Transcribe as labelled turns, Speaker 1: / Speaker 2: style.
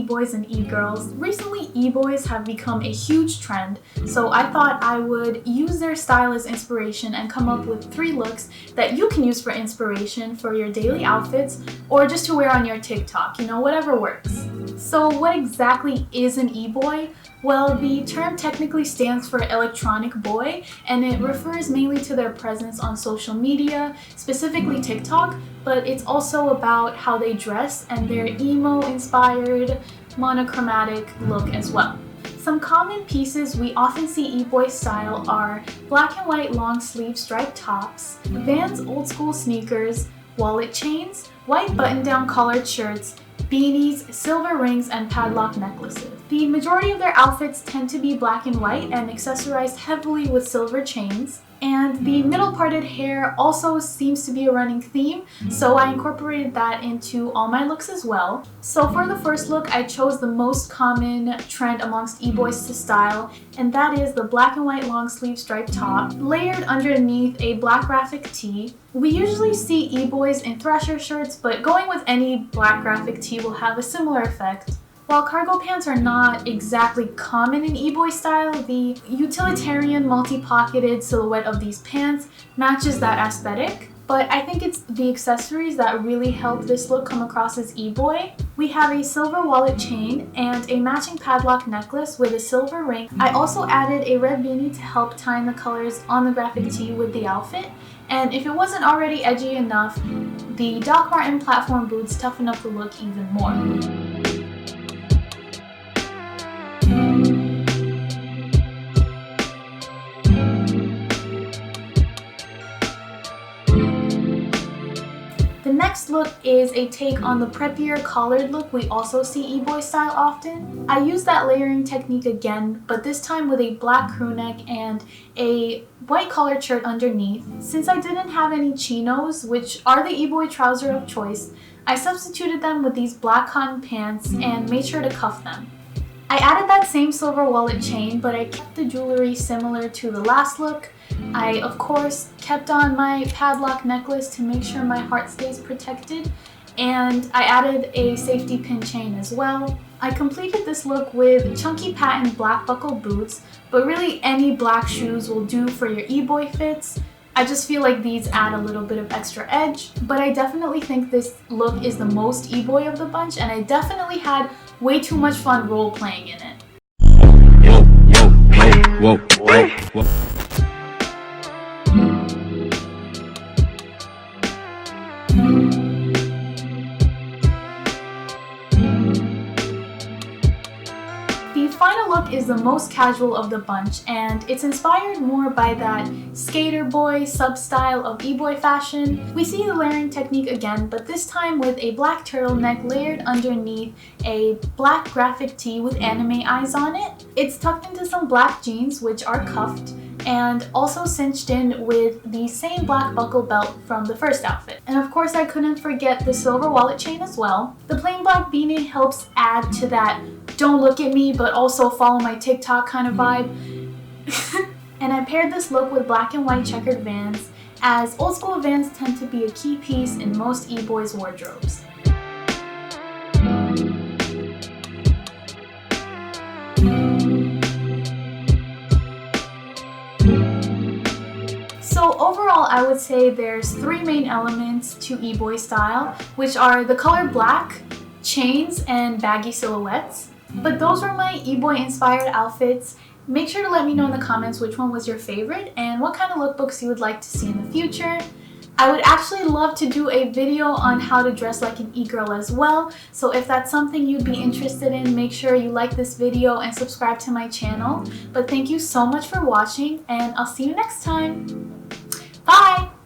Speaker 1: e-boys and e-girls. Recently, e-boys have become a huge trend, so I thought I would use their style as inspiration and come up with 3 looks that you can use for inspiration for your daily outfits or just to wear on your TikTok, whatever works. So what exactly is an e-boy? Well, the term technically stands for electronic boy, and it refers mainly to their presence on social media, specifically TikTok, but it's also about how they dress and their emo-inspired, monochromatic look as well. Some common pieces we often see e-boy style are black and white long sleeve striped tops, Vans old school sneakers, wallet chains, white button-down collared shirts, beanies, silver rings, and padlock necklaces. The majority of their outfits tend to be black and white and accessorized heavily with silver chains. And the middle parted hair also seems to be a running theme, so I incorporated that into all my looks as well. So for the first look, I chose the most common trend amongst e-boys to style, and that is the black and white long sleeve striped top, layered underneath a black graphic tee. We usually see e-boys in thrasher shirts, but going with any black graphic tee will have a similar effect. While cargo pants are not exactly common in e-boy style, the utilitarian multi-pocketed silhouette of these pants matches that aesthetic. But I think it's the accessories that really help this look come across as e-boy. We have a silver wallet chain and a matching padlock necklace with a silver ring. I also added a red beanie to help tie in the colors on the graphic tee with the outfit. And if it wasn't already edgy enough, the Doc Marten platform boots toughen up the look even more. The next look is a take on the preppier collared look we also see e-boy style often. I used that layering technique again, but this time with a black crew neck and a white collared shirt underneath. Since I didn't have any chinos, which are the e-boy trouser of choice, I substituted them with these black cotton pants and made sure to cuff them. I added that same silver wallet chain, but I kept the jewelry similar to the last look. I, of course, kept on my padlock necklace to make sure my heart stays protected, and I added a safety pin chain as well. I completed this look with chunky patent black buckle boots, but really any black shoes will do for your e-boy fits. I just feel like these add a little bit of extra edge, but I definitely think this look is the most e-boy of the bunch, and I definitely had way too much fun role-playing in it. Whoa. The final look is the most casual of the bunch, and it's inspired more by that skater boy sub-style of e-boy fashion. We see the layering technique again, but this time with a black turtleneck layered underneath a black graphic tee with anime eyes on it. It's tucked into some black jeans, which are cuffed, and also cinched in with the same black buckle belt from the first outfit. And of course I couldn't forget the silver wallet chain as well. The plain black beanie helps add to that don't look at me but also follow my TikTok kind of vibe. And I paired this look with black and white checkered Vans, as old school Vans tend to be a key piece in most e-boys' wardrobes. So overall, I would say there's 3 main elements to e-boy style, which are the color black, chains, and baggy silhouettes. But those were my e-boy inspired outfits. Make sure to let me know in the comments which one was your favorite and what kind of lookbooks you would like to see in the future. I would actually love to do a video on how to dress like an e-girl as well, so if that's something you'd be interested in, make sure you like this video and subscribe to my channel. But thank you so much for watching, and I'll see you next time. Bye!